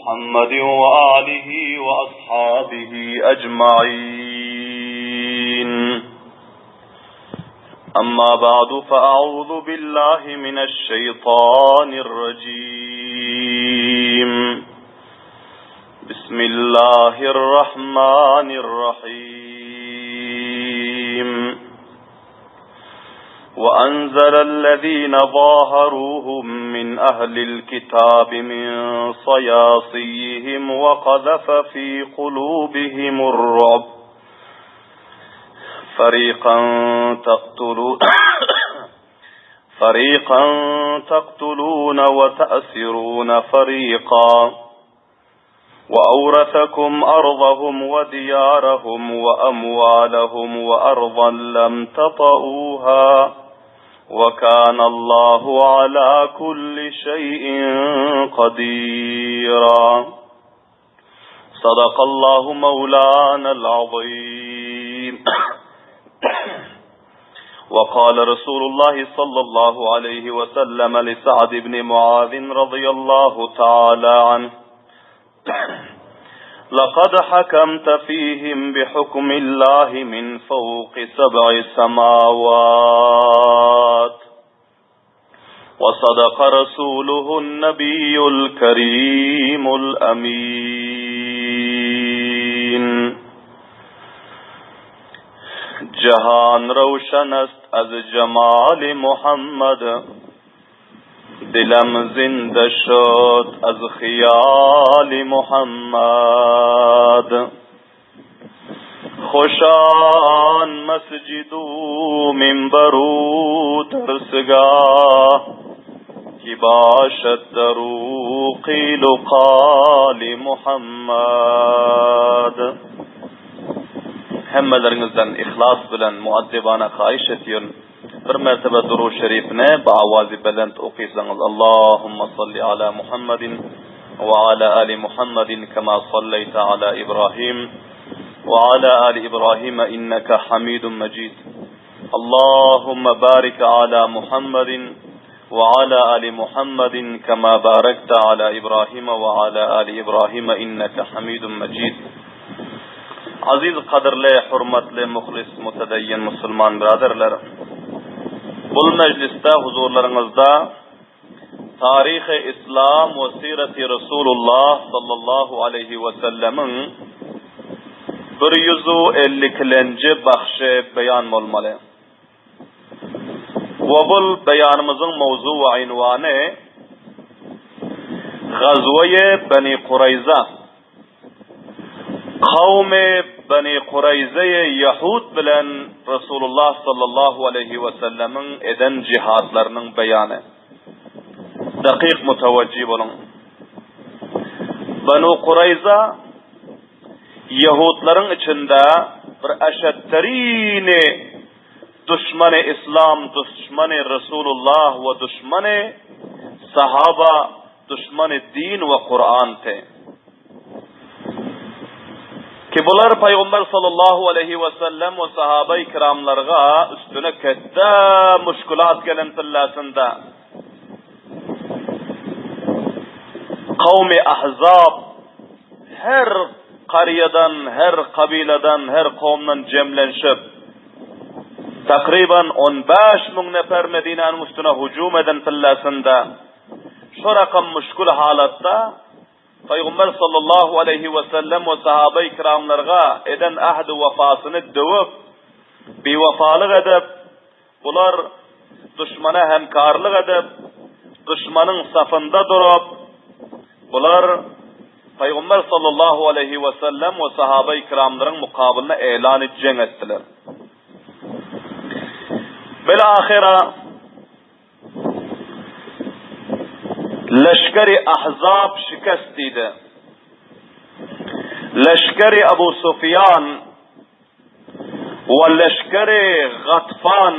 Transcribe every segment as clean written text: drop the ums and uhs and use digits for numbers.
محمد وآله وأصحابه أجمعين. أما بعد فأعوذ بالله من الشيطان الرجيم. بسم الله الرحمن الرحيم. وأنزل الذين ظاهروهم من أهل الكتاب من صياصيهم وقذف في قلوبهم الرعب فريقا تقتلون وتأسرون فريقا وأورثكم أرضهم وديارهم وأموالهم وأرضا لم تطئوها وكان الله على كل شيء قديرا. صدق الله مولانا العظيم. وقال رسول الله صلى الله عليه وسلم لسعد بن معاذ رضي الله تعالى عنه: لقد حكمت فيهم بحكم الله من فوق 7 سماوات. وصدق رسوله النبي الكريم الأمين. جهان روشن است از جمال محمد، دلم زنده شد از خیال محمد. خوشان مسجد و منبر و درسگاه، کی باشد در او قیل و قال محمد. Hammalaringizdan ixlos bilan muaddibona xahish etiyorum. Bir mertebe duru şerifine ba'avazi baland o'qiysangiz. Allohumma salli ala Muhammadin va ala ali Muhammadin kama sallayta ala Ibrahim va ala ali Ibrahim innaka Hamidum Majid. Allahumma barik ala Muhammadin va ala ali Muhammadin kama barakta ala Ibrahim va ala ali Ibrahim innaka Hamidum Majid. Aziz qadrli, hurmatli, muxlis, mutadayyin musulmon birodarlar, bu majlisda huzurlaringizda tarixi islom va sirati Rasululloh sallallohu alayhi va sallamning 150-chi baxshi bayon bo'lmali. Va bu bayonimizning mavzu va unvoni G'azvoye Bani Qurayza. Qavmi Bani Qurayza'ya Yahud bilan Rasululloh sallallohu alayhi va sallamning eden jihadlarining bayoni. Daqiq mutavajjih bo'ling. Bani Qurayza Yahudlarning ichida bir ashadtarini dushmani islom, dushmani Rasululloh va dushmani sahaba, dushmani din va Qur'on te. Ki bular Payg'ambar sallallohu alayhi va sallam va sahaba ikramlarga ustuna katta mushkulat kelintillasinda qavmi Ahzab her qariyadan, her qabiladan, her qavmdan jamlanishib taqriban 15,000 nafar Madinaning ustuna hujum edintillasinda shu raqam mushkul holatda Payg'ambar sallallohu alayhi va sallam va sahaba ikramlarga eden ahd va vafosini dovib bevafolik edib, bular dushmana hamkorlik edib, dushmaning safında durib, bular Payg'ambar sallallohu alayhi va sallam va sahaba ikramlarning muqobilini e'lon jang etdilar. Bil axira Lashkari Ahzab shikast dedi. Lashkari Abu Sufyan va lashkari G'atfan,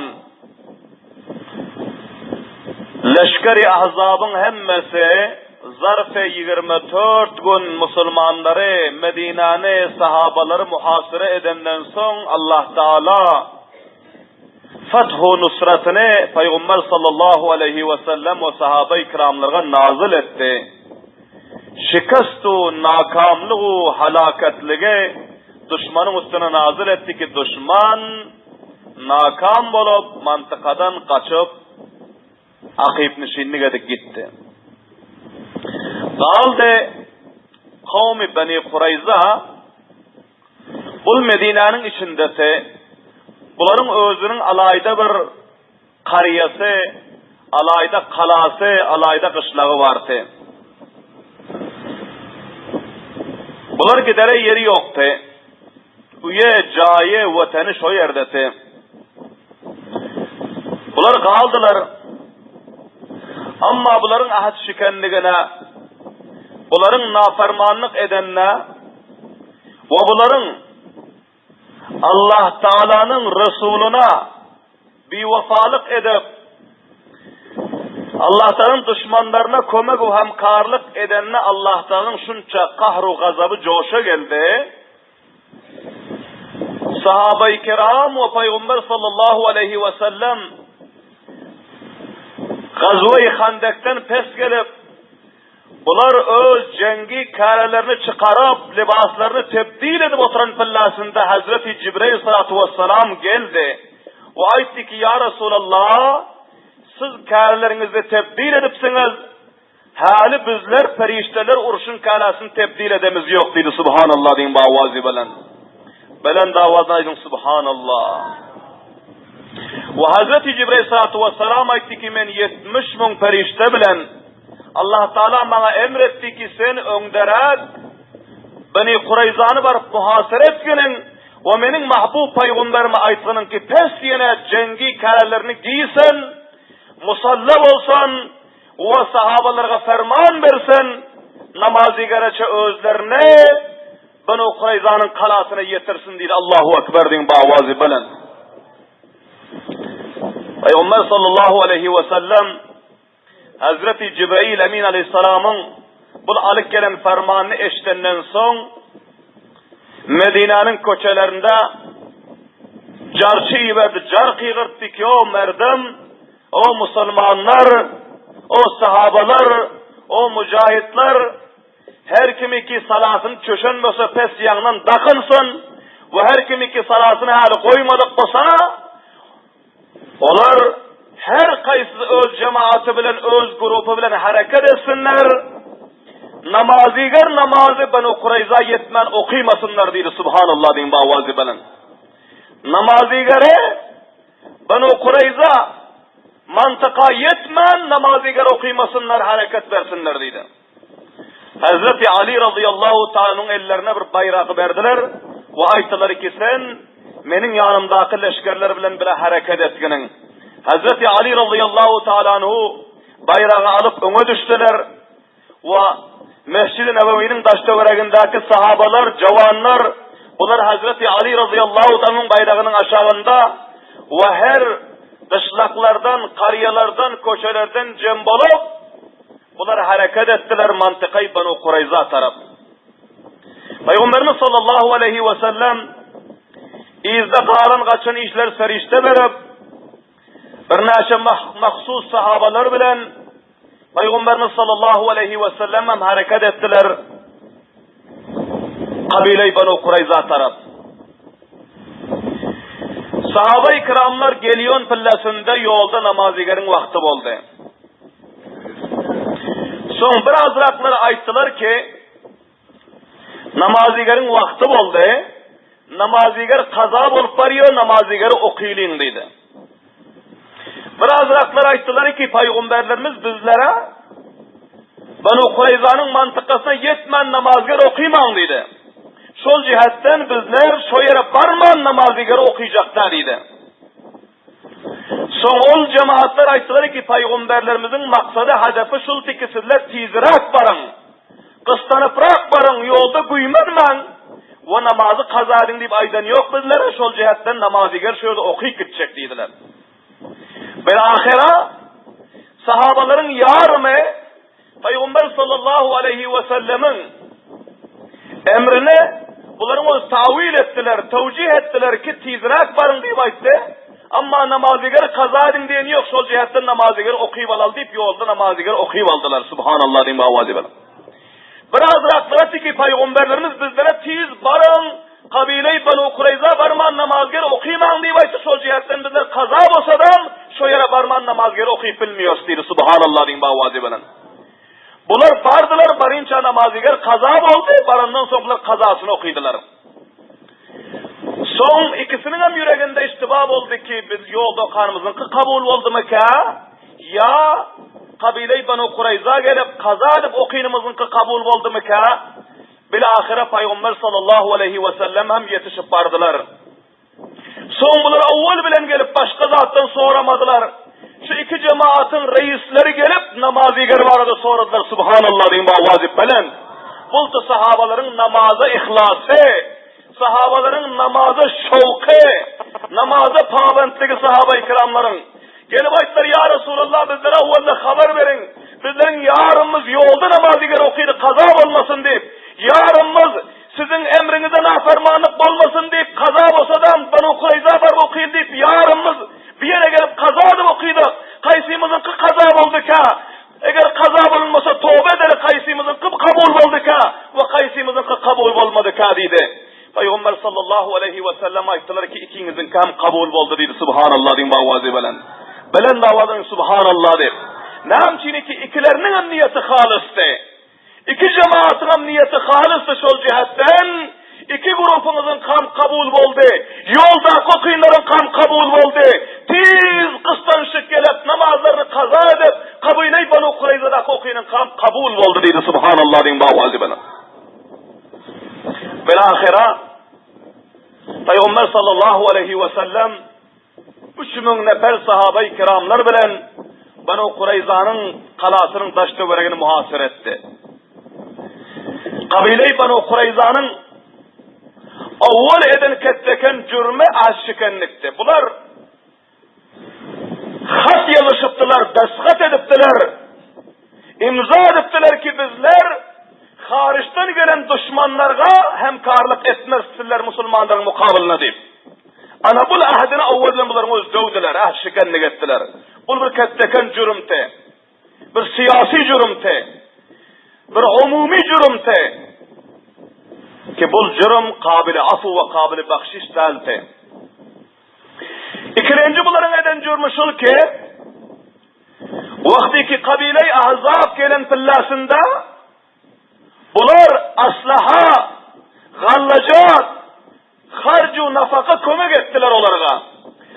lashkari Ahzabning hammasi zarf 24 gün musulmonlari Madinani sahobalari muhosira edendan so'ng Alloh taolo Fathu nusratini Payg'ambar sallallohu alayhi va sallam va sahaba ikramlarga nozil etdi. şikastu, nakamlığı, halakatlığı düşmanın üstüne nazil etti ki düşman nakam bolup mantıkadan kaçıp akip nişinlik edip gitti. Kaldı kavmi Beni Kurayza bu Medine'nin içindesi, bunların özünün alayda bir kariyası, alayda kalası, alayda kışlağı vardı. Bunlar gidere yeri yoktu. Üye, caye, vatani şu yerdeti. Bunlar kaldılar. Ama bunların ahad şikenliğine, bunların nafermanlık edenine ve bunların Allah Teala'nın Resuluna bir vefalık edip Allah'tan düşmanlarına kömek ve hemkarlık edenine Allah'tan şunca kahru gazabı coşa geldi. Sahabe-i kiram ve Peygamber sallallahu aleyhi ve sellem Gazve-i Handek'ten pes gelip bunlar öz cengi kârelerini çıkarıp libaslarını tebdil edip oturan pillasında Hazreti Cibril sallallahu aleyhi ve sellem geldi. O aytti ki ya Resulallah siz kârelerinizde tebdil edipsiniz. Hali bizler perişteler uruşun kâlasını tebdil edemiz yok dedi. Subhanallah deyin bavazi belen. Belen davazına edin subhanallah. Ve Hazreti Cibril sallallahu aleyhi ve sellem aytti ki men 70 bin perişte bilen Allah Teala bana emretti ki sen öngderek Beni Kurayza'nı barıp muhasere etkenin ve menin mahbub peygamberime aytının ki pes yine cengi kârelerini giysen musallab olsan ve sahabalarga ferman versen namazı gereçe özlerine Beni Kurayza'nın kalasına yetirsin dedi. Allahu Ekber deyin bavazi bilen. Peygamber sallallahu aleyhi ve sellem Hazreti Cibril Emin aleyhisselamın bu alık gelen fermanını eşitenden son Medine'nin köçelerinde carçı verdi. Car kıyırttı ki o merdem, o Müslümanlar, o sahabalar, o mücahitler her kimi ki salasını çöşenmese pes yanından dakınsın ve her kimi ki salasını hali koymadık olsa onlar her kaysı öz cemaati bilen, öz grubu bilen hareket etsinler. Namazigar namazı Beni Kurayza yetmen okuymasınlar dedi. Subhanallah deyin bavazi bilen. Namazigarı Beni Kurayza mantıka yetmen namazigar okuymasınlar, hareket versinler dedi. Hazreti Ali radıyallahu ta'ala'nın ellerine bir bayrağı verdiler ve aytılar ki sen menin yanımdaki leşkerler bilen bile hareket etkenin. Hazreti Ali radıyallahu ta'ala'nı bayrağı alıp öne düştüler ve Mescid-i Nebevi'nin taştöveregindeki sahabalar, cavanlar, bunlar Hazreti Ali radıyallahu ta'ala'nın bayrağının aşağında ve her dışlaklardan, kariyelerden, köşelerden cembolup bunlar hareket ettiler mantıkayı Beni Kurayza taraf. Peygamberimiz sallallahu aleyhi ve sellem izde kalan kaçan işler serişte verip bir neçe mahsus sahabalar bilen Peygamberimiz sallallahu aleyhi ve sellem hem hareket ettiler kabile-i Beni Kurayza taraf. Sahabe-i kiramlar geliyon pillasında yolda namazigerin vakti oldu. Son bir azraklar ayttılar ki namazigerin vakti oldu. Namaziger kaza bolup barıyor, namaziger okuyulun dedi. Bir azraklar ayttılar ki peygamberlerimiz bizlere Beni Kurayza'nın mantıkasına yetmen namaziger okuyman dedi. Şol cihetten bizler şu yere barman namaziger okuyacaklar dedi. Son ol cemaatler ayttılar ki peygamberlerimizin maksadı hedefi şul ki sizler tizrak barın. Kıstanıprak barın, yolda güymenmen ve namazı kaza edin deyip aydan yok bizlere şol cihetten namaziger şöyle okuyup gidecek dediler. Belahira sahabaların yarımı Peygamber sallallahu aleyhi ve sellemin emrine bunların o tavil ettiler, tevcih ettiler ki tizrak barın deyip ayttı. Ama namaziger kaza edin diyen yok, şol cihetten namaziger okuyup alal deyip yolda namaziger okuyup aldılar. Subhanallah deyim avazi bana. Biraz rahatlattı ki Peygamberlerimiz bizlere tiz barın, kabile-i Banu Kureyza barman namazgir okuyman deyip aytı, sol cihetten bizler kaza bolsadan şu yere barman namazgir okuyup bilmiyoruz deydi. Subhanallah deyin bavazi bilen. Bular bardılar, barınca namazgir kaza oldu, barından sonra bular kazasını okuydular. Son ikisinin hem yüreğinde istibab oldu ki biz yolda kanımızın kabul oldu mu ki? Ya kabile-i Banu Kureyza gelip kaza edip okuyunumuzun kabul oldu mu ki? Bilahire Peygamber sallallahu aleyhi ve sellem hem yetişip bardılar. Son bunlar avval bilen gelip başka zattan soramadılar. Şu iki cemaatin reisleri gelip namaziger vardı soradılar. Subhanallah deyin bavazip bilen. Buldu sahabaların namaza ihlası, sahabaların namaza şevki, namaza paventligi sahaba-i kiramların. Gelip aytlar, ya Resulallah bizlere avvalde haber verin. Bizlerin yarımız yolda namaziger okuydu kaza olmasın deyip. Yarımız sizin emrinize nafermanlık olmasın deyip kaza olsadan Banu Kureyza var okuyun deyip yarımız bir yere gelip kaza da okuydu. Kaysimizin kaza oldu ki. Eğer kaza bulunmasa tövbe eder kaysimizin kabul oldu ki. Ve kaysimizin kabul olmadı ki dedi. Peygamber sallallahu aleyhi ve sellem ayttılar ki ikinizin kam kabul oldu dedi. Subhanallah deyin bavazi bilen. Bilen davadın subhanallah deyip. Namçini ki ikilerinin niyeti halistı. İki cemaatin niyeti halistı şol cihetten. İki grupunuzun kam kabul oldu. Yolda kokuyunların kam kabul oldu. Tiz kıstanışık gelip namazlarını kaza edip kabile-i Banu Kureyza'da kokuyunun kam kabul oldu dedi. Subhanallah deyin bavazi bana. Belahira Peygamber sallallahu aleyhi ve sellem 3000 nefer sahabe-i kiramlar bilen Banu Kureyza'nın kalasının taş döveregini muhasır etti. Kabile-i Banu Kureyza'nın avval eden ketteken cürme aşikenlikti. Bunlar hat yazışıptılar, desgat ediptiler, imza ediptiler ki bizler hariçten gelen düşmanlarga hemkarlık etmezsizler Müslümanların mukabilına deyip. Ana bul ahdini avvalden bunların öz dövdüler, aşikenlik ettiler. Bu bir ketteken cürümte, bir siyasi cürümte, bir umumi cürümte. Ki bu cürüm kabili afu ve kabili bakşiş değildi. İkinci bunların eden cürmü şul ki, vaktiki kabile-i ahzab gelen pillasında, bunlar aslaha, gallacat, harcu nafaka kömek ettiler onlara.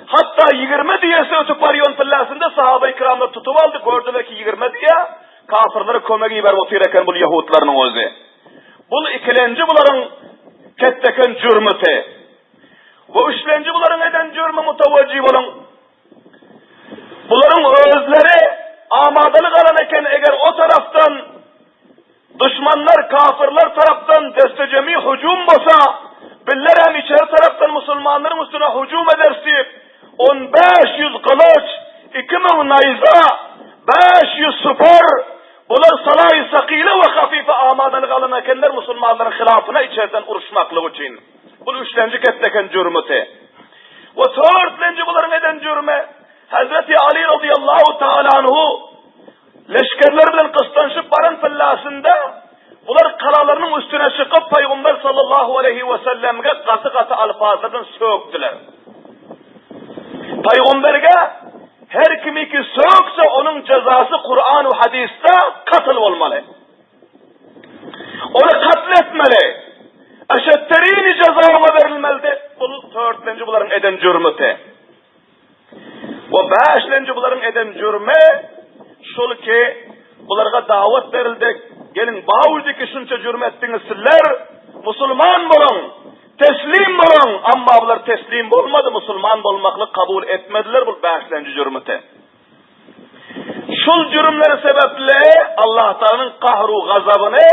Hatta 20 diyesi ötüp varyon pillasında sahabe-i kiramlar tutup aldı, gördüler ki 20 diye, kafirleri kömeği ver otururken bu Yahutların özü. Bu ikilenci bunların ketteken cürmüte. Bu üçlenci bunların eden cürmü mutavacı bulun. Bunların özleri amadalık alan eken eğer o taraftan düşmanlar, kafirler taraftan destecemi hücum basa, biller hem içeri taraftan Müslümanların üstüne hücum edersi, 1500 kılıç, 2000 nayza, 500 süper, bunlar salayı sakile ve hafife amadalık alan ekenler Müslümanların hilafına içeriden uruşmaklığı için. Bu üçlenci ketteken cürmüte. Ve dörtlenci bunların eden cürme, Hazreti Ali radıyallahu teala anhu, leşkerler bilen kıstanışıp barın fillasında, bunlar kalalarının üstüne çıkıp Peygamber sallallahu aleyhi ve sellem'e katı katı alfazlardan söktüler. Peygamber'e her kimi ki sökse onun cezası Kur'an-ı hadiste katıl olmalı. Onu katletmeli. Eşetterini cezama verilmelidir. Bu dörtlenci bunların eden cürmüte. Ve beşlenci bunların eden cürme şul ki bunlara davet verildi. Gelin bağırdı ki şunca cürme ettiniz sizler. Müslüman olun. Teslim olun. Ama bunlar teslim olmadı. Müslüman olmakla kabul etmediler. Bu beşlenci cürmüte. Şul cürümleri sebeple Allah Teala'nın kahru gazabını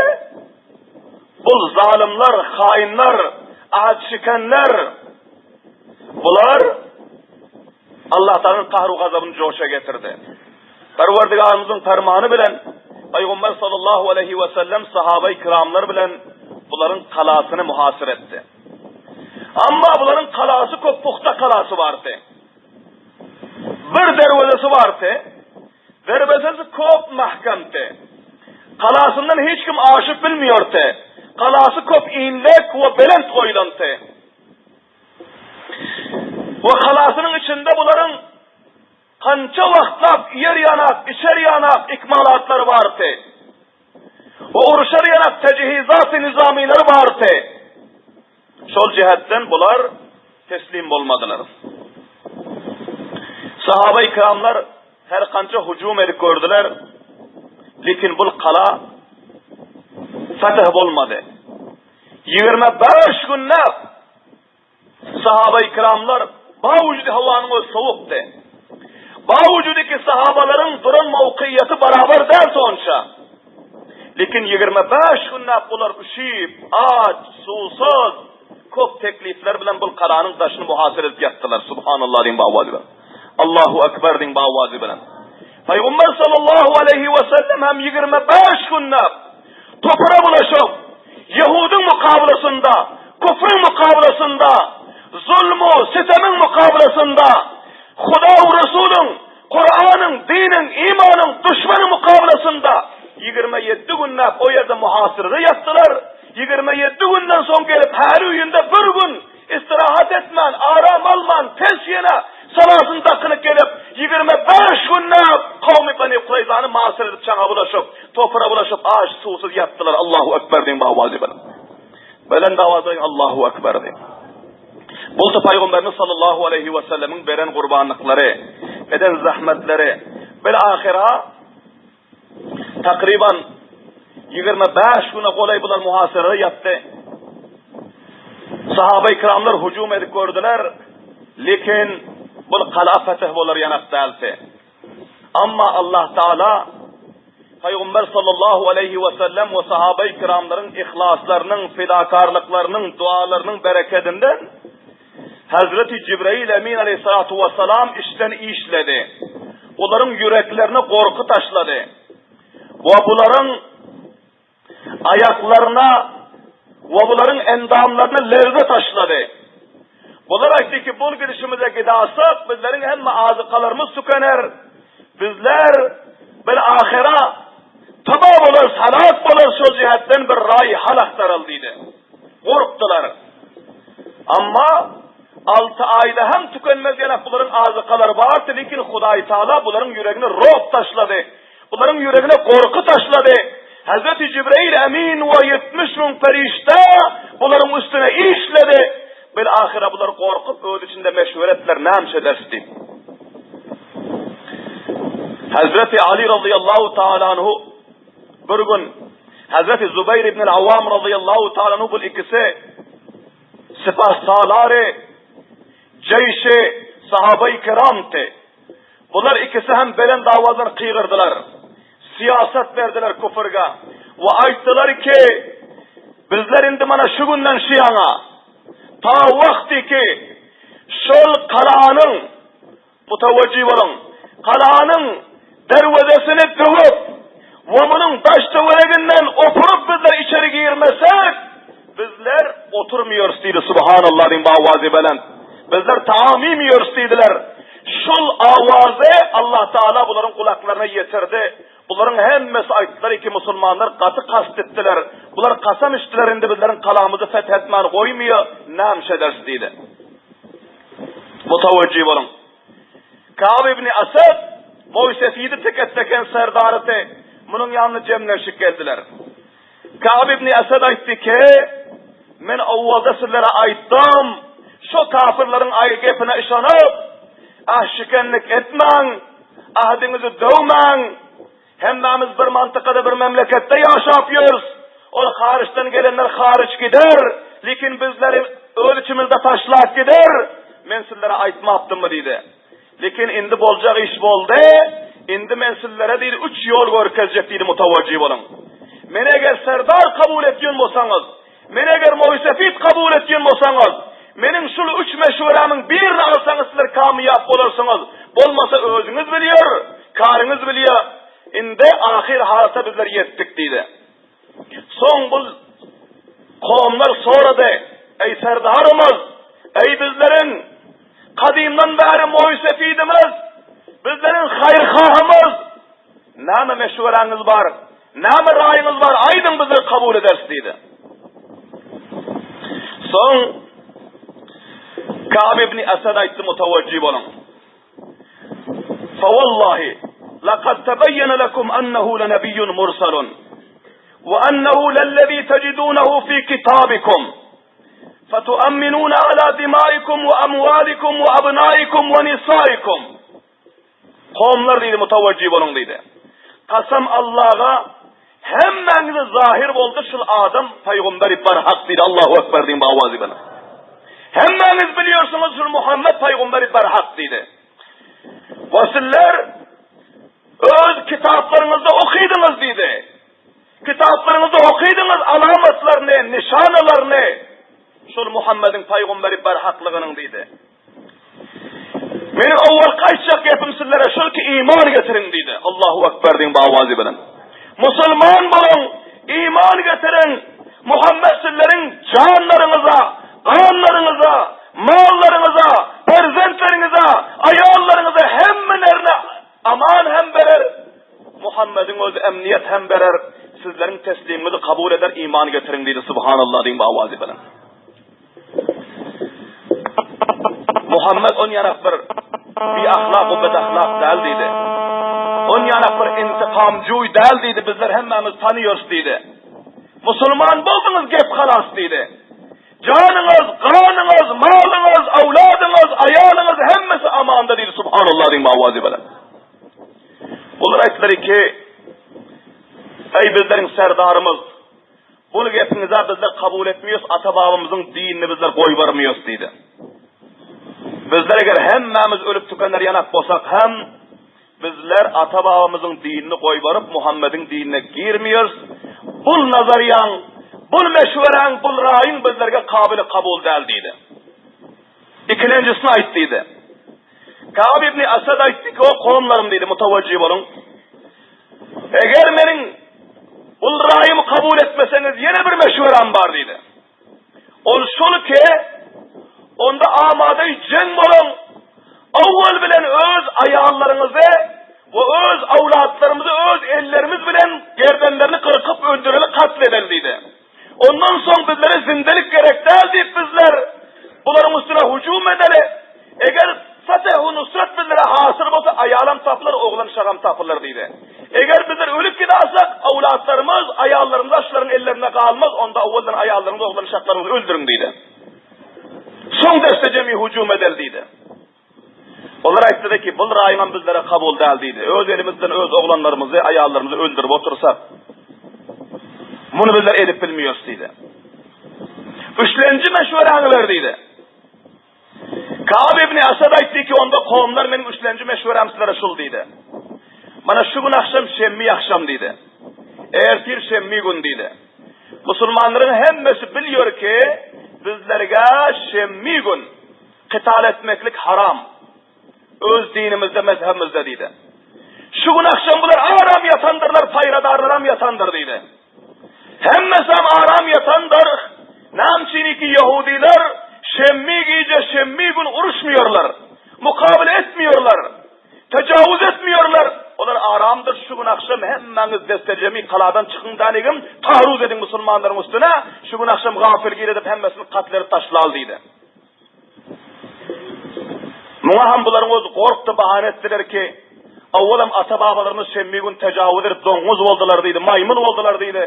bu zalimler, hainler, ahd şikenler bunlar Allah Teala'nın kahru gazabını coşa getirdi. Perverdigarımızın fermanı bilen Peygamber sallallahu aleyhi ve sellem sahabe-i kiramlar bilen bunların kalasını muhasır etti. Ama bunların kalası çok puhta kalası vardı. Bir dervezesi vardı. Dervezesi çok mahkemdi. Kalasından hiç kim aşıp bilmiyor te. Kalası köp inlek ve belent koyulan te. Ve kalasının içinde bunların kança vaktlap yer yanak, içer yanak ikmalatları var te. Ve uruşar yanak tecihizat-ı nizamileri var te. Şol cihetten bular teslim olmadılar. Sahabe-i kiramlar her kança hücum edip gördüler. Lekin bu kala fetih olmadı. 25 günde sahabe-i kiramlar bavücudi havanın o soğuktu. Bavücudiki sahabaların duran mevkiyeti beraber der sonça. Lekin 25 günde bunlar üşüyüp, aç, susuz, köp teklifler bilen bu kalanın taşını muhasır edip yattılar. Subhanallah din bavazı bilen. Allahu Ekber din bavazı bilen. Peygamber sallallahu aleyhi ve sellem hem 25 günde topura bulaşıp, Yahudun mukabilesinde, küfrün mukabilesinde, zulmü, sitemin mukabilesinde, Huda ve Resulün, Kur'an'ın, dinin, imanın, düşmanın mukabilesinde 27 günde o yerde muhasırda yattılar. 27 günden son gelip her uyunda bir gün istirahat etmen, aram alman, tez yine salasın takınıp gelip 25 günde kavmi Bani Kureyza'nın muhasır edip çağa bulaşıp, topura bulaşıp ağaç susuz yattılar. Allahu Ekber deyin bahvazi bana. Belen davazayın Allahu Ekber deyin. Bulsa Peygamberimiz sallallahu aleyhi ve sellemin veren kurbanlıkları, eden zahmetleri, böyle ahira takriban 25 güne kolay bulan muhasırada yattı. Sahabe-i kiramlar hücum edip gördüler. Lekin bu kala fetih olur yanak delti. Ama Allah Teala Peygamber sallallahu aleyhi ve sellem ve sahabe-i kiramların ihlaslarının, fidakarlıklarının, dualarının bereketinden Hazreti Cibril Emin aleyhissalatu vesselam işten işledi. Onların yüreklerine korku taşladı. Ve bunların ayaklarına ve bunların endamlarına lerzet taşladı. Bunlar ayıttı ki bu gidişimize gidersak bizlerin hem azıkalarımız tükener. Bizler bir ahira tamam olur, salat olur şu cihetten bir ray halaklar aldıydı. Korktular. Ama 6 ayda hem tükenmez yanak bunların azıkaları vardı. Lekin Huday Teala bunların yüreğine ruh taşladı. Bunların yüreğine korku taşladı. Hazreti Cibril Emin ve 70 bin perişte bunların üstüne işledi. Bir ahire bunlar korkup öz içinde meşhur ettiler. Namşe dersti. Hazreti Ali radıyallahu ta'ala anhu bir gün Hazreti Zübeyir ibn-i Avvam radıyallahu ta'ala anhu bu ikisi sipah saları ceyşi sahabe-i kiramtı. Bunlar ikisi hem belen davadan kıygırdılar. Siyaset verdiler küfürga. Ve ayttılar ki bizler indi mana şu günden şiyana ta vakti ki şol kalanın mutavacci olun kalanın dervezesini kıvıp ve bunun taş tüvereginden oturup bizler içeri girmesek bizler oturmuyoruz dedi subhanallah din bavazi belen. Bizler taamimiyoruz dediler. Şol avazı Allah Teala bunların kulaklarına yetirdi. Bunların hemmesi ayttılar ki Müslümanlar katı kastettiler. Bunlar kasam içtiler indi bizlerin kalamızı fethetmen koymuyor. Namşe ders dedi. Mutavacci olun. Ka'b ibn Asad Moysefiydi teket teken serdarıtı. Bunun yanına cemleşik geldiler. Ka'b ibn Asad ayttı ki men avvalda sizlere ayttam. Şu kafirlerin gepine işanıp şikenlik etmen, ahdinizi dövmen. Hemmemiz bir mantıkada bir memlekette yaşapıyoruz. O hariçten gelenler hariç gider. Lekin bizleri öl içimizde taşlak gider. Men sizlere aytmaptım mı dedi. Lekin indi bolacak iş boldu. Indi men sizlere değil 3 yol görkezecek dedi mutavacci olun. Men eğer serdar kabul etken bolsanız, men eğer Moysefid kabul etken bolsanız, menin şu 3 meşhuramın birini alsanız sizler kamiyap olursunuz. Bolmasa özünüz biliyor, karınız biliyor. İndi ahir halata bizler yettik dedi. Son bu kavimler soradı. Ey serdarımız, ey bizlerin kadimden beri Moysefidimiz, bizlerin hayrhahımız, nâme meşhuranız var, Näme raýyňyz bar, aýdyň bizi kabul edersiz diýdi. Soň Ka'b ibn Asad aýtdy, mutawajjih bolun. Fa wallahi laqad tabayyana lakum annahu lanabiyyun mursalun wa annahu lalladhi tajidunahu fi kitabikum fatu'minuna ala dimaikum wa amwalikum wa abnaikum wa nisaikum. Qawmlar diýdi, mutawajjih bolun diýdi. Qasam Allah'a hemmeňiz zahir boldy şul adam paýgamberi barhaq diýdi. Allahu ekber diýin bawazy bilen. Hemmeňiz biliyorsunuz şul Muhammed paýgamberi barhaq diýdi. Wa sizler öz kitaplarınızda okuydunuz diýdi. Kitaplarınızda okuydunuz alamatlaryny, nişanalaryny şol Muhammedin paýgamberi barhaqlygynyň diýdi. Meni awwal gaýtjak gepim sizlere şol ki iman getirin diýdi. Allahu ekber diýin bawazy bilen. Musulman bolun, iman getirin. Muhammed sizlerin canlarınıza, kanlarınıza, mallarınıza, perzentlerinize, ayallarınıza hemmelerine aman hem berer. Muhammed'in özü emniyet hem berer. Sizlerin tesliminizi kabul eder, iman getirin diýdi. Subhanallah diýin bawazy bilen. Muhammed on yanak bir ahlak ve bedahlak däl diýdi. On yanak bir intikamcıy däl diýdi. Bizler hemmemiz tanıyoruz diýdi. Musulman boldunuz gep halas diýdi. Canınız, kanınız, malınız, avladınız, ayalınız hemmesi amanda diýdi. Subhanallah diýin bawazy bilen. Bular aýtdylar ki, ey bizlerin serdarımız, bunu gepinize bizler kabul etmiyoruz, ata-babamızın dinini bizler koy barmıyoruz diýdi. Bizler eger hemmemiz ölüp tükenler yanak bolsak hem bizler ata-babamızın dinini koy barıp Muhammed'in dinine girmiyoruz. Bul nazariyan, bul meşveren, bul raýyň bizlerge kabili kabul däl diýdi. İkincisini aýt diýdi. Ka'b ibn Asad aýtdy ki, o kowmlarym diýdi, mutawajjih bolun. Eger meniň bul raýymy kabul etmeseňiz ýene bir meşwerem bar diýdi. Ol şol ki, onda amada jeng bolun. Awwal bilen öz aýallaryňyzy we öz awlatlarymyzy öz ellerimiz bilen gerdenlerini kırkıp öldüreli katledel diýdi. Ondan soň bizlere zindelik gerek däl diýip bizler bularyň üstüne hüjum edeli. Eger Fatih-u Nusrat bizlere hasıl bolsa ayalam tapılır, oğlan şagam tapılır diýdi. Eger bizler ölüp gidersak awlatlarymyz, ayallarymyz aşlaryň ellerine kalmaz, onda awwaldan ayallarymyz, oğlan şaklaryňyzy öldürün diýdi. Soň deste jemi hüjum edel diýdi. Olar aýtdy ki, bul raýyň bizlere kabul däl diýdi. Öz elimizden öz oğlanlarymyzy, ayallarymyzy öldürüp otursak, bunu bizler edip bilmiyoruz diýdi. Üçlenji meşwereňler diýdi. Ka'b ibn Asad aýtdy ki, onda kowmlar meniň üçlenji meşwerem sizlere şul diýdi. Mana şu gün akşam şemmi akşam diýdi. Ertir şemmi gün diýdi. Musulmanlaryň hemmesi bilýär ki, bizlerge şemmi gün qital etmeklik haram. Öz dinimizde, mezhebimizde diýdi. Şu gün akşam bular aram yatandırlar, payradarlar aram yatandır diýdi. Hemmesi aram yatandır. Namçiniki Yahudiler şemmi giyce şemmi gün uruşmuyorlar. Mukabele etmiyorlar. Tecavüz etmiyorlar. Onlar aramdır. Şu gün akşam hemmeniz destecemi kaladan çıkın danigim. Taarruz edin Müslümanların üstüne. Şu gün akşam gafilgir edip hemmesini katleri taşlal diýdi. Muňa ham bularyň özü gorkdy, bahane etdiler ki, awwalam ata-babalarymyz şemmi gün tejawüz edip doňuz boldular diýdi, maýmyn boldular diýdi.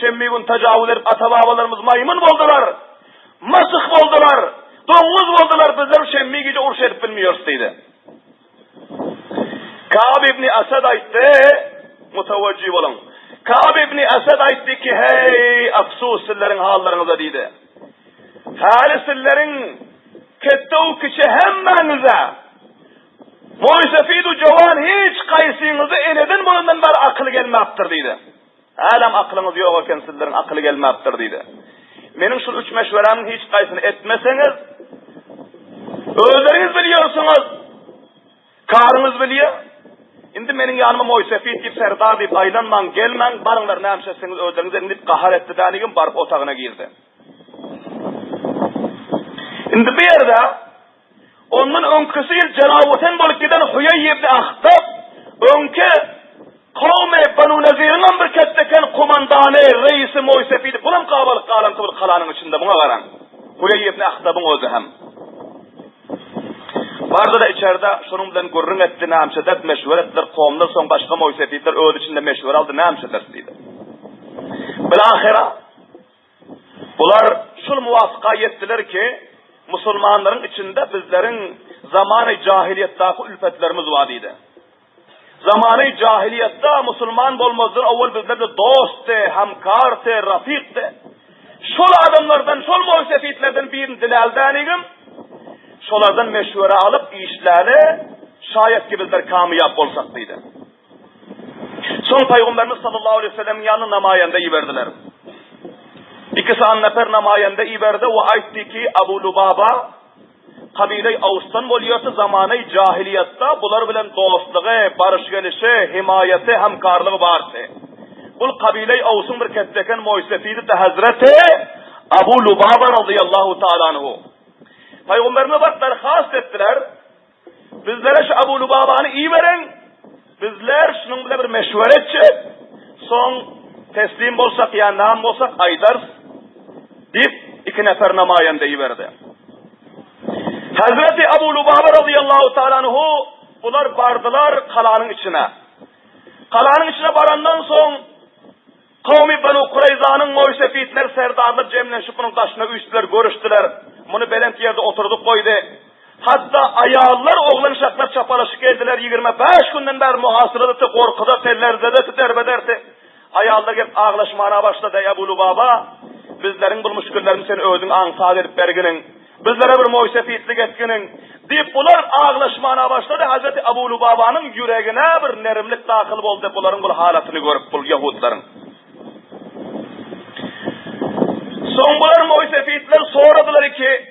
Şemmi gün tejawüz edip ata-babalarymyz maýmyn boldular, masyh boldular, doňuz boldular, bizler şemmi gije uruş edip bilmiýärmiz diýdi. Ka'b ibn Asad aýtdy, mutawajjih bolun. Ka'b ibn Asad aýtdy ki, hey afsus sizleriň hallaryňyza diýdi. Hali sizleriň ketde o kişi hemmenize moýsefidu jowan hiç gaýsyňyzy eleden bolundan bar akıl gelmepdir diýdi. Alam aklınız ýok eken sizleriň akly gelmepdir diýdi. Meniň şu üç meşweremni hiç gaýsyny etmeseňiz, özleriňiz bilýärsiňiz, karyňyz bilýär. Indi meniň ýanyma moýsefit diýip serdar diýip aýlanmaň, gelmäň, baryňlar nämeseňiz özleriňiz diýip gahar etdi danigim baryp otagyna girdi. Indi bir yerde onun önküsü yıl cenavuten bolup giden Huyey ibn Ahtab önke Kavme Banu Nezir'in bir ketteken komandane, reisi Moysefiydi. Bunun kabalık kalantı bir kalanın içinde buna varan. Huyey ibn Ahtab'ın özü hem. Vardı da içeride şunun bilen gurrun etti, namşedet meşhur ettiler. Kovumlar son başka Moysefiydiler, öz içinde meşhur aldı, namşedet deydi. Bilahira, bunlar şul muvafıka yettiler ki, Müslümanların içinde bizlerin zamanı cahiliyettaki ülfetlerimiz var idi. Zamanı cahiliyette Müslüman olmazdır, evvel bizlerde dost'te, hamkar'te, rafik'te. Şol adamlardan, şol Moysefiydilerden birini dilaldanigim, şolardan meşvere alıp işleri şayet ki bizler kamiyap olsak deydi. Son Peygamberimiz sallallahu aleyhi ve sellem yanı namayende iberdiler. İkisi anneper namayende iberde ve aytti ki Abu Lubaba kabile-i Avus'tan boluyordu zamanı cahiliyette bular bilen dostluğu, barış gelişi, himayeti, hamkarlığı vardı. Bu kabile-i Avus'un bir ketteken Moysefiydi de Hazreti Abu Lubaba radıyallahu ta'ala anhu. Peygamberime bak derhast ettiler. Bizlere şu Abu Lubaba'nı iyi verin. Bizler şunun bile bir meşveretçi. Son teslim olsak ya nam olsak aydar deyip iki nefer namayende iyi verdi. Hazreti Abu Lubaba radıyallahu ta'ala anhu bunlar bardılar kalanın içine. Kalanın içine barandan son kavmi Banu Kureyza'nın Moysefiydiler serdarlar cemleşip bunun taşına üstüler, görüştüler. Bunu belent yerde oturduk koydu. Hatta ayağlar oğlan şaklar çapalaşık ediler 25 günden beri muhasırada korkuda tellerzede derbederdi. Ayağlar gelip ağlaşmana başladı Ebu Lubaba. Bizlerin bu müşküllerini sen özün ansal edip berginin. Bizlere bir Moysefiyitlik etkinin. Deyip bunlar ağlaşmana başladı. Hazreti Ebu Lubaba'nın yüreğine bir nerimlik dahil oldu. Bunların bu halatını görüp bu Yahudların. Son bunlar Moysefiyitler soradılar ki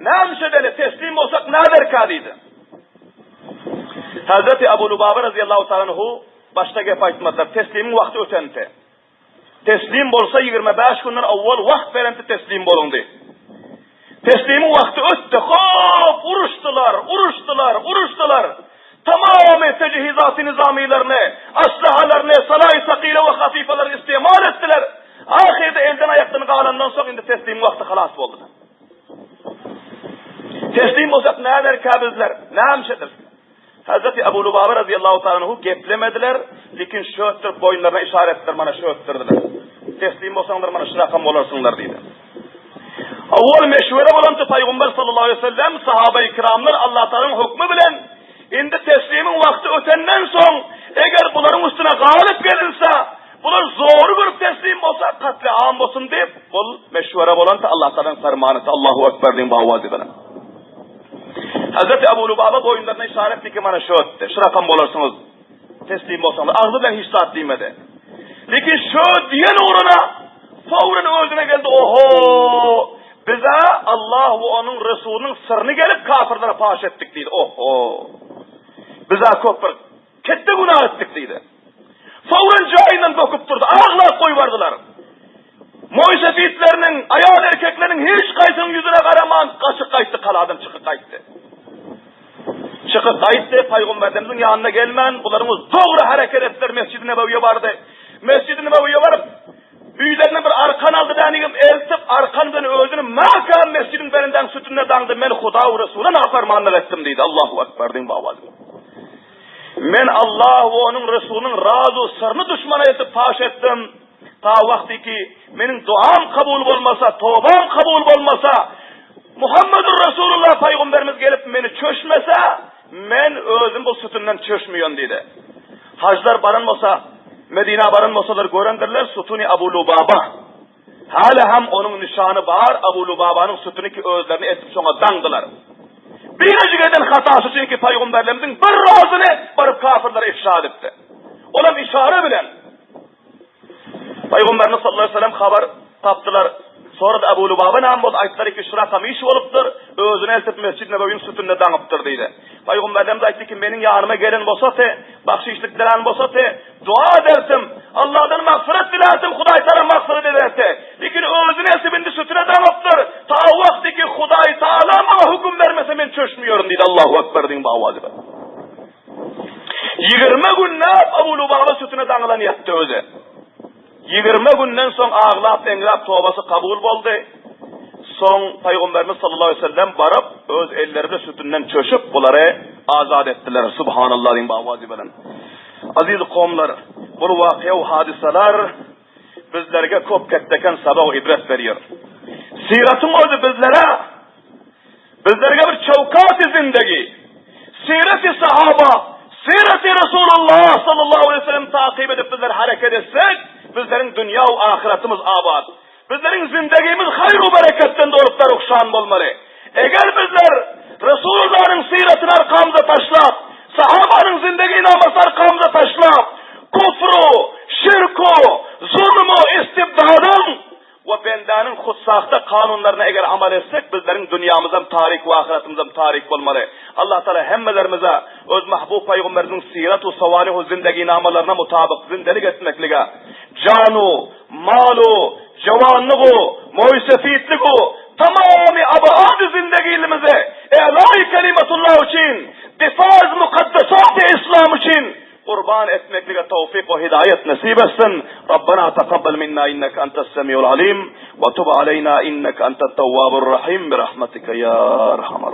ne şedeli teslim olsak ne der kadıydı? Hazreti Ebu Lubaba radıyallahu ta'ala anhu başta gep aytmadılar. Teslimin vakti ötenti. Teslim bolsa 25 günden evvel vakt verenti teslim bolundu. Teslimin vakti öttü. Hop uruştular. Tamamen tecihizat-ı nizamilerini, aslahalarını, salah-i sakile ve hafifeleri istimal ettiler. Ahirde elden ayaklarını kalandan sonra indi teslim vakti halas oldu. Teslim olsak ne der kabizler? Ne amşedir? Hazreti Ebu Lubaba radıyallahu ta'ala anhu geplemediler. Lekin şöttür boyunlarına işaretler bana şöttürdüler. Teslim olsanlar bana şırakam olarsınlar dedi. Avval meşvere bulantı Peygamber sallallahu aleyhi ve sellem sahabe-i kiramlar Allah Teala'nın hükmü bilen indi teslimin vakti ötenden son eğer bunların üstüne galip gelinse bunlar zor bir teslim olsa katliam olsun deyip bu meşvere bulantı Allah Teala'nın fermanısı Allahu Ekber deyin bu avazi bana. Hazreti Ebu Lubaba boyunlarına işaretli ki bana şu öttü. Şırakam olarsınız. Teslim olsanlar. Ağzı ben hiç saat değmedi. Lekin şu diyen uğruna fauren özüne geldi. Oho! Bize Allah ve onun Resulünün sırrını gelip kafirlere paş ettik deydi. Oho! Bize köpür. Kette günah ettik deydi. Fauren cainden dokup durdu. Ağlar koyvardılar. Moysefiyitlerinin, ayağın erkeklerinin hiç kaysının yüzüne karaman. Kaçık kayıttı kaladan çıkıp kayıttı. Çıkıp kayıttı, Peygamberimizin yanına gelmen, bunlarımız doğru hareket ettiler, Mescid-i Nebevi'ye vardı. Mescid-i Nebevi'ye varıp, büyülerine bir arkan aldı deneyim, eltip arkandan özünü makan mescidin berinden sütünle dandı, men Huda-u Resul'e nafarmanlar ettim deydi. Allahu Ekber deyin bağvalı. Men Allah ve onun Resulünün razı sırrını düşmana etip paş ettim. Ta vakti ki benim duam kabul olmasa, tövbam kabul olmasa, Muhammedur Resulullah Peygamberimiz gelip beni çöşmese, men özüm bu sütünden çöşmüyon dedi. Haclar barınmasa, Medine barınmasalar görendirler sütuni Ebu Lubaba. Hala hem onun nişanı var, Ebu Lubaba'nın sütünü ki özlerini etip sonra dandılar. Birinci eden hatası çünkü Peygamberlerimizin bir razını barıp kafirlere ifşa etti. Olan işare bilen. Peygamberimiz sallallahu aleyhi ve sellem haber taptılar. Sonra da Ebu Lubaba nam bol aytları ki şurakam iş oluptur. Özünü eltip Mescid-i Nebevi'nin sütünde danıptır deydi. Peygamberimiz aytdı ki benim yanıma gelen bolsa te, bakşişlik dilen bolsa te, dua ederdim. Allah'tan mağfiret dilerdim, Huday Teala mağfiret ederdi. Lekin özünü eltip indi sütüne danıptır. Ta vakti ki Huday Teala bana hüküm vermese ben çöşmüyorum deydi. Allahu Ekber deyin bu avazi. 20 gün ne Ebu Lubaba sütüne ağlap engrap tövbesi kabul boldy. Soň Paýgamberimiz sallallahu aleyhi ve sellem barıp öz ellerine sütünden çöşüp bulary azad ettiler. Subhanallah diýip awazy bilen. Aziz kavmlar, bu waqia we hadisalar bizlerge köp ketdeken sabak ibret berýär. Siratyň özü bizlerge bir çawkat zindagi, sirat-i sahaba, sirat-i Resulullah sallallahu aleyhi ve sellem takip edip bizler hareket etsek, bizlerin dünya ve ahiretimiz abad. Bizlerin zindagimiz hayr ve bereketten dolup rukşan bolmaly. Eger bizler Resulullah'ın siratini arkamıza taşlap, sahabanın zindagini arkamıza taşlap, kufru, şirku, zulmü, istibdadın ve bendanın kutsakta kanunlarına eğer amal etsek, bizlerin dünyamızdan tarik ve ahiretimizden tarik olmalı. Allah Teala hemmelerimize öz mahbub Peygamberimizin sirat ve savalih ve zindagi namalarına mutabık zindelik etmeklige, canu, malu, cavanlığı, muysefitliği, tamamı abaad zindagilimize, elâi kelimetullah için, difaz mukaddesat-ı İslam için, قربان اسمك لك توفيق وهداية نصيب السن. ربنا تقبل منا إنك أنت السميع العليم وتب علينا إنك أنت التواب الرحيم برحمتك يا أرحم الراحمين.